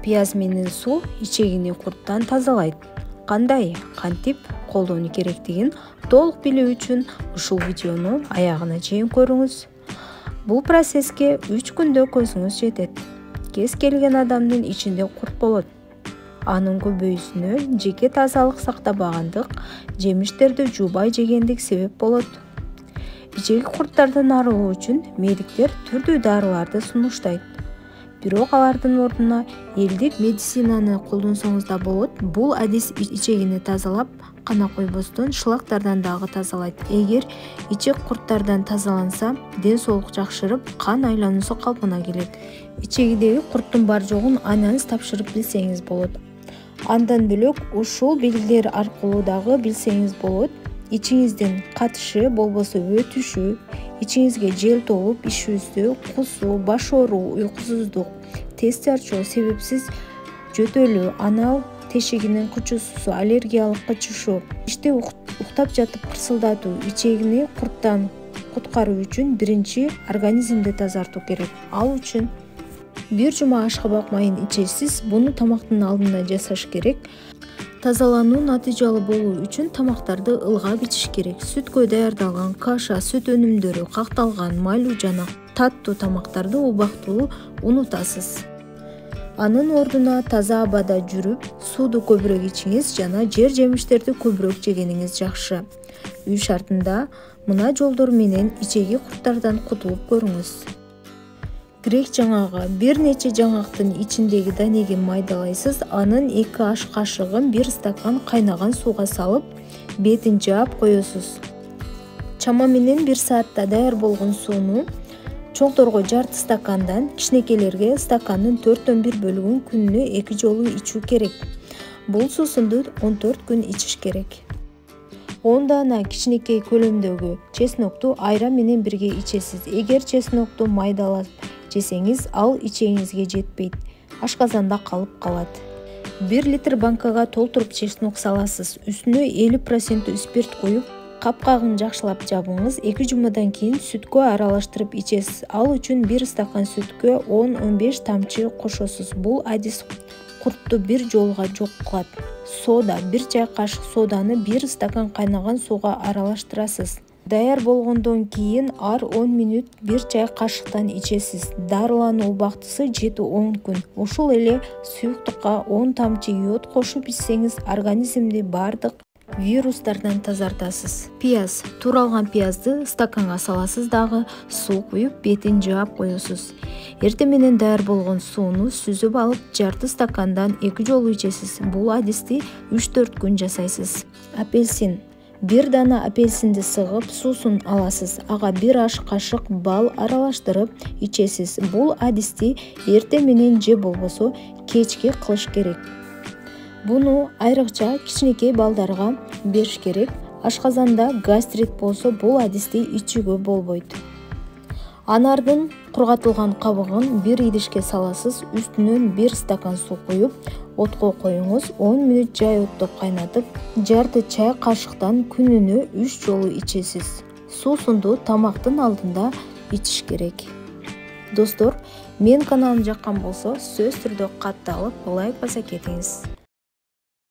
Пияз менен суу ичегини курттан тазалайт. Кандай, кантип колдонуу керектигин толук билүү үчүн ушул видеону аягына чейин көрүңүз. Бул процесске 3 күндө көзүңүз жетет. Кез келген адамдын ичинде курт болот. Анын көбөйүүсүнө жеке тазалык сактабагандык, жемиштерди жуубай жегендик себеп болот. Ичеги курттардан арылуу үчүн медиктер түрдүү дарыларды сунуштайт. Бирок алардын ордуна элдик медицинаны колдонсоңуз да болот. Бул адис ичегини тазалап, кана койбостон шлактардан дагы тазалайт. Эгер ичек курттардан тазаланса, ден соолук жакшырып, кан айлануусу калпына келет. Ичегидеги курттун бар жогун анализ тапшырып билсеңиз болот. Андан бөлөк ушул белгилер аркылуу дагы билсеңиз болот. Ичиңиздин катышы болбосо өтүшү, ичиңизге жел толуп ишүүсү, кусуу, баш ооруу, уйкусуздук, тез чарчоо, себепсиз жөтөлүү, анал тешигинин кычуусу, аллергиялык кычышуу, иште уктап жатып кырсылдатуу. Ичегини курттан куткаруу үчүн биринчи организмди тазартуу керек. Ал үчүн бир жума ашкабак майын ичесиз. Буну тамактын алдында жасаш керек. Тазалануу натыйжалуу болуу үчүн тамактарды ылгап ичиш керек. Сүткө даярдалган каша, сүт өнүмдөрү, какталган, майлуу жана таттуу тамактарды убактылуу унутасыз. Анын ордуна таза абада жүрүп, сууду көбүрөөк ичиңиз жана жер жемиштерди көбүрөөк жегениңиз жакшы. Үй шартында мына жолдор менен ичеги курттардан кутулуп көрүңүз. Грек жаңагы бир нече жаңактын ичиндеги данеги майдалайсыз. Анын 2 аш кашыгын 1 стакан кайнаган сууга салып, бетин жаап коесуз. Чама менен 1 саатта даяр болгон сууну чоңторго жарты стакандан, кичинекейлерге стакандын 4/1 бөлүгүн күнүнө 2 жолу ичүү керек. Бул суусунду 14 күн ичиш керек. 10 дана кичинекей көлөмдөгү чеснокту айран менен бирге ичесиз. Эгер чеснокту майдалап жесеңиз, ал ичегиңизге жетпейт, ашказанда калып калат. 1 литр банкага толтуруп чеснок саласыз. Үстүнө 50% спирт коюп, капкагын жакшылап жабыңыз. 2 жумадан кийин сүткө аралаштырып ичесиз. Ал үчүн 1 стакан сүткө 10-15 тамчы кошосуз. Бул адис куртту бир жолуга жок кылат. Сода, 1 чай кашык соданы 1 стакан кайнаган сууга аралаштырасыз. Даяр болгондон кийин ар 10 мүнөт 1 чай кашыктан ичесиз. Дарылануу убактысы 7-10 күн. Ушул эле суюктукка 10 тамчы йод кошуп ичсеңиз, организмди бардык вирустардан тазартасыз. Пияз. Тууралган пиязды стаканга саласыз дагы, суу куюп, бетин жаап коесуз. Эртең менен даяр болгон сууну сүзүп алып, жарты стакандан 2 жолу ичесиз. Бул адисти 3-4 күн жасайсыз. Апельсин. 1 дана апельсинди сыгып, суусун аласыз. Ага 1 аш кашык бал аралаштырып ичесиз. Бул адисти эртең менен же болбосо кечке кылыш керек. Буну айрыкча кичинекей балдарга бериш керек. Ашказанда гастрит болсо бул адисти ичүүгө болбойт. Анардын кургатылган кабыгын 1 идишке саласыз. Үстүнөн 1 стакан суу куюп, отко коюңуз. 10 мүнөт жай отто кайнатып, жарты чай кашыктан күнүнө 3 жолу ичесиз. Суусунду тамактын алдында ичиш керек. Достор, мен каналым жаккан болсо, сөзсүз түрдө катталып лайк баса кетиңиз.